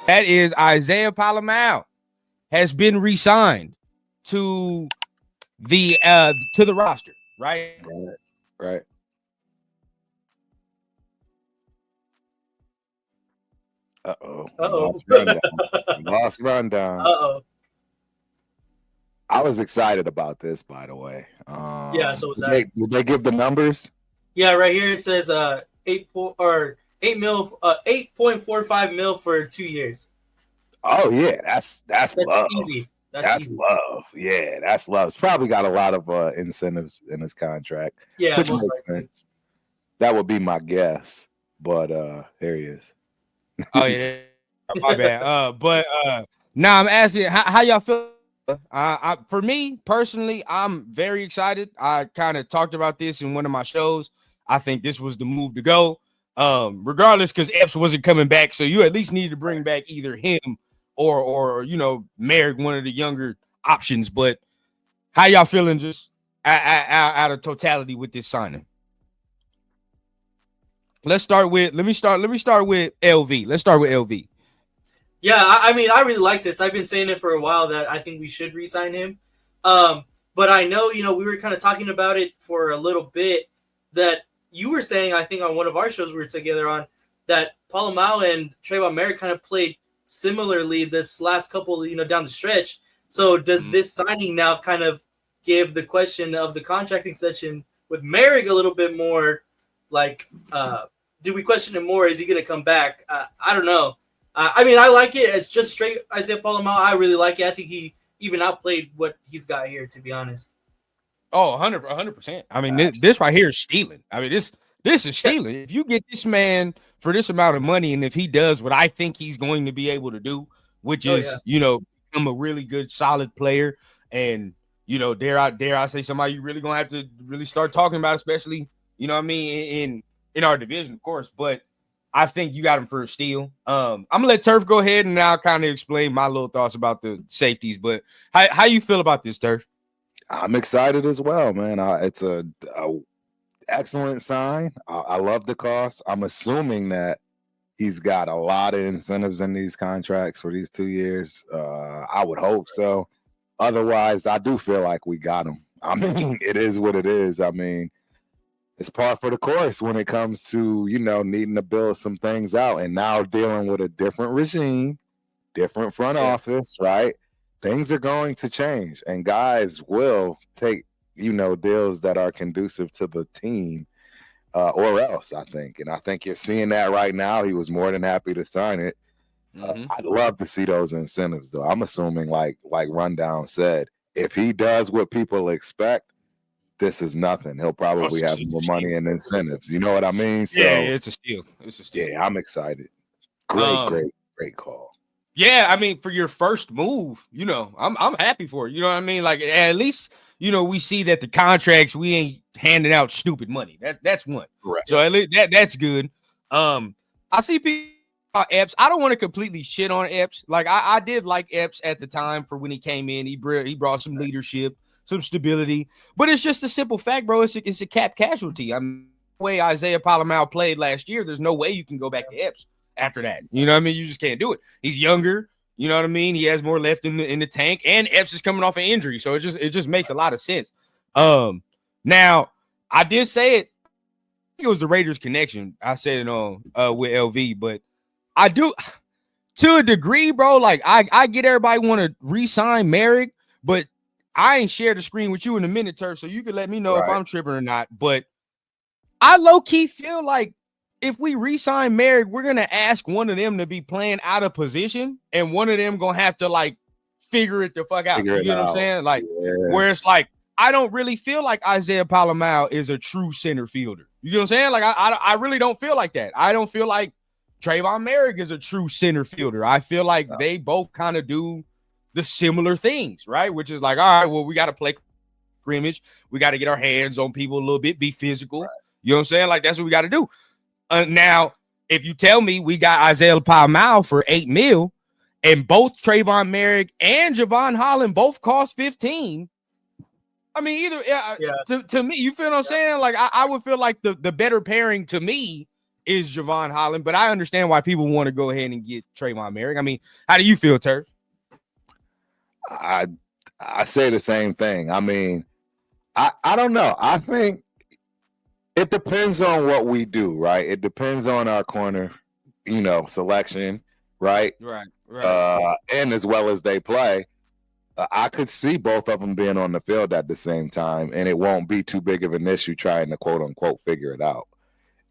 That is Isaiah Pola-Mao has been re-signed to the roster, right? Right. Right. Uh-oh. We Uh-oh. lost rundown. We lost rundown. Uh-oh. I was excited about this, by the way. Yeah, so was Did that. they give the numbers? Yeah, right here it says 8.45 mil for 2 years. Oh yeah, that's That's love. easy. That's That's easy. love. Yeah, that's love. It's probably got a lot of incentives in his contract, Yeah, which most makes likely. sense. That would be my guess. But here he is. Oh yeah, my bad. Now I'm asking how y'all feel. For me personally, I'm very excited. I kind of talked about this in one of my shows. I think this was the move to go. Regardless, because Epps wasn't coming back, so you at least need to bring back either him or Merrick, one of the younger options. But how y'all feeling just out of totality with this signing? Let me start with LV. Let's start with LV. Yeah, I mean, I really like this. I've been saying it for a while that I think we should re-sign him. But I know, we were kind of talking about it for a little bit that you were saying, I think on one of our shows we were together on, that Pola-Mao and Trayvon Merrick kind of played similarly this last couple, down the stretch. So does this signing now kind of give the question of the contract extension with Merrick a little bit more like, do we question him more? Is he going to come back? I don't know. I mean, I like it. It's just straight Isaiah Pola-Mao. I really like it. I think he even outplayed what he's got here, to be honest. Oh, 100%. I mean, this right here is stealing. I mean, this is stealing. If you get this man for this amount of money, and if he does what I think he's going to be able to do, which is, become a really good, solid player, and dare I say somebody you really gonna have to really start talking about, especially, what I mean, in our division, of course. But I think you got him for a steal. I'm gonna let Turf go ahead and now kind of explain my little thoughts about the safeties. But how you feel about this, Turf? I'm excited as well, man. It's a excellent sign. I love the cost. I'm assuming that he's got a lot of incentives in these contracts for these 2 years. I would hope so. Otherwise, I do feel like we got him. I mean, it is what it is. I mean, it's par for the course when it comes to, needing to build some things out and now dealing with a different regime, different front office, right? Things are going to change and guys will take, deals that are conducive to the team or else, I think. And I think you're seeing that right now. He was more than happy to sign it. I'd love to see those incentives, though. I'm assuming, like Rundown said, if he does what people expect, this is nothing. He'll probably have more money and incentives. You know what I mean? So Yeah, it's a steal. It's a steal. yeah, I'm excited. Great call. Yeah, I mean, for your first move, I'm happy for it. You know what I mean? Like at least we see that the contracts we ain't handing out stupid money. That's one. Correct. So at least that's good. I see people about Epps. I don't want to completely shit on Epps. Like I did like Epps at the time for when he came in. He brought some leadership, some stability. But it's just a simple fact, bro. It's a cap casualty. I mean, the way Isaiah Pola-Mao played last year, there's no way you can go back to Epps after that. You know what I mean? You just can't do it. He's younger. You know what I mean? He has more left in the tank, and Epps is coming off an injury, so it just makes a lot of sense. Now I did say it. I think it was the Raiders connection. I said it on with LV, but I do to a degree, bro. Like I get everybody want to re-sign Merrick, but I ain't share the screen with you in a minute, Turf, so you can let me know if I'm tripping or not. But I low-key feel like if we re-sign Merrick, we're gonna ask one of them to be playing out of position, and one of them gonna have to like figure it the fuck out. You know what I'm saying? Like where it's like I don't really feel like Isaiah Pola-Mao is a true center fielder. You know what I'm saying? Like I really don't feel like that. I don't feel like Trayvon Merrick is a true center fielder. I feel like they both kind of do the similar things, right? Which is like, all right, well, we got to play scrimmage. We got to get our hands on people a little bit, be physical. Right. You know what I'm saying? Like that's what we got to do. Now, if you tell me we got Isaiah Pola-Mao for $8 million, and both Trayvon Merrick and Javon Holland both cost 15. I mean, either to me, you feel what I'm saying? Like I would feel like the better pairing to me is Javon Holland, but I understand why people want to go ahead and get Trayvon Merrick. I mean, how do you feel, Turf? I say the same thing. I mean, I don't know. I think it depends on what we do, right? It depends on our corner, selection, right? Right. And as well as they play. I could see both of them being on the field at the same time, and it won't be too big of an issue trying to quote unquote figure it out.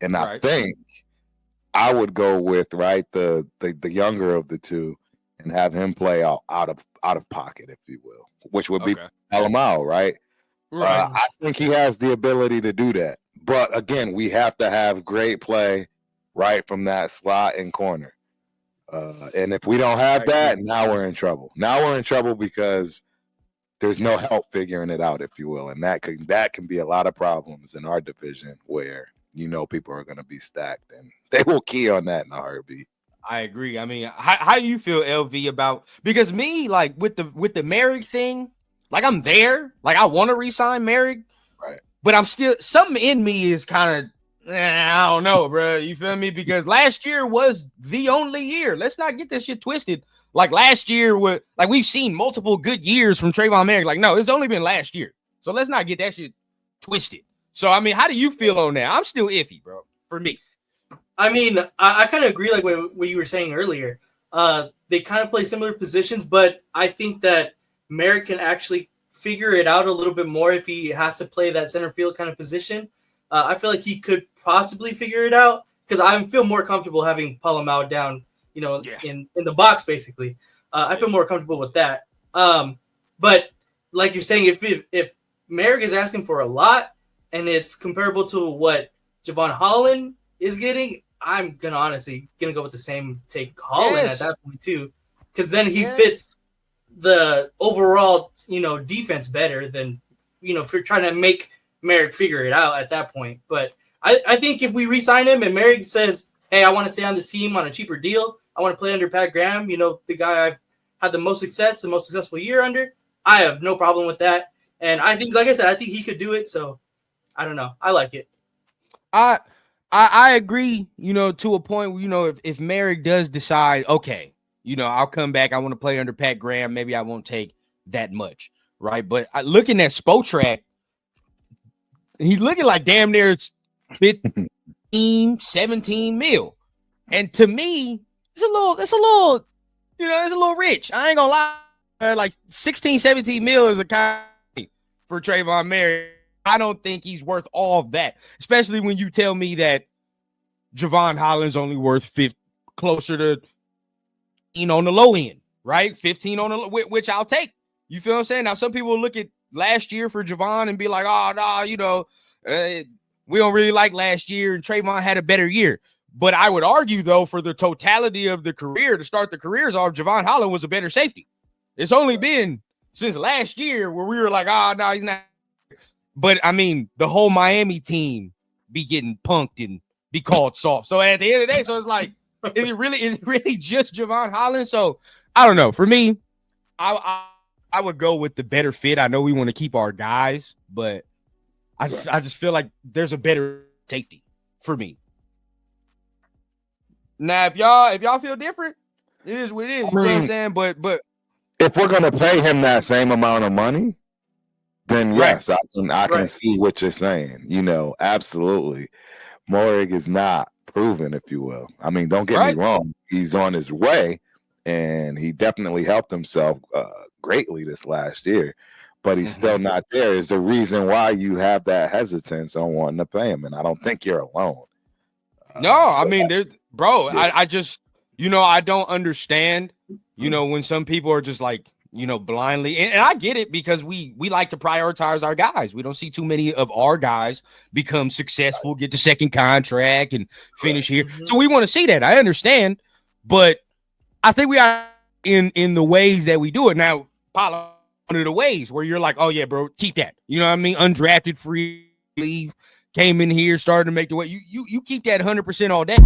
And I think I would go with the younger of the two and have him play out of pocket, if you will, which would be Pola-Mao, right? Right. I think he has the ability to do that, but again, we have to have great play right from that slot and corner. And if we don't have that, now we're in trouble. Now we're in trouble because there's no help figuring it out, if you will. And that can be a lot of problems in our division where, people are going to be stacked and they will key on that in a heartbeat. I agree. I mean, how do you feel, LV, about, because me, like with the Merrick thing, like I'm there, like I want to re-sign Merrick, right? But I'm still, something in me is kind of, I don't know, bro. You feel me? Because last year was the only year. Let's not get this shit twisted. Like last year, we've seen multiple good years from Trayvon Merrick. Like, no, it's only been last year. So let's not get that shit twisted. So, I mean, how do you feel on that? I'm still iffy, bro, for me. I mean, I kind of agree, like what you were saying earlier. They kind of play similar positions, but I think that Merrick can actually figure it out a little bit more if he has to play that center field kind of position. I feel like he could possibly figure it out because I feel more comfortable having Pola-Mao down, in the box, basically. I feel more comfortable with that. But like you're saying, if Merrick is asking for a lot and it's comparable to what Javon Holland is getting, I'm honestly gonna go with the same take Holland at that point too, because then he fits the overall defense better than if you're trying to make Merrick figure it out at that point. But I think if we re-sign him and Merrick says, hey, I want to stay on this team on a cheaper deal, I want to play under Pat Graham, the guy I've had the most successful year under, I have no problem with that. And I think, like I said, I think he could do it. So I don't know. I like it. I agree, to a point where, if Merrick does decide, okay, I'll come back, I want to play under Pat Graham, maybe I won't take that much, right? But looking at Spotrac, he's looking like damn near 15, 17 mil. And to me, it's a little rich. I ain't gonna lie. Like 16, 17 mil is a kind for Trayvon Merrick. I don't think he's worth all of that, especially when you tell me that Javon Holland's only worth closer to, on the low end, right? 15 on the, which I'll take. You feel what I'm saying? Now, some people look at last year for Javon and be like, oh, no, we don't really like last year, and Trayvon had a better year. But I would argue, though, for the totality of the career, to start the careers off, Javon Holland was a better safety. It's only been since last year where we were like, oh, no, he's not. But, I mean, the whole Miami team be getting punked and be called soft. So, at the end of the day, so it's like, is it really just Javon Holland? So, I don't know. For me, I would go with the better fit. I know we want to keep our guys, but I just feel like there's a better safety for me. Now, if y'all feel different, it is what it is. You know what I'm saying? But if we're gonna pay him that same amount of money, then yes, I can see what you're saying. Absolutely. Merrick is not proven, if you will. I mean, don't get me wrong. He's on his way, and he definitely helped himself greatly this last year. But he's still not there. Is the reason why you have that hesitance on wanting to pay him, and I don't think you're alone. I mean, bro. Yeah. I just, I don't understand. When some people are just like, blindly, and I get it because we like to prioritize our guys. We don't see too many of our guys become successful, get the second contract, and finish here. So we want to see that. I understand, but I think we are in the ways that we do it now. Palo, one of the ways where you're like, oh yeah, bro, keep that. You know what I mean? Undrafted free leave, came in here, started to make the way. You keep that 100% all day.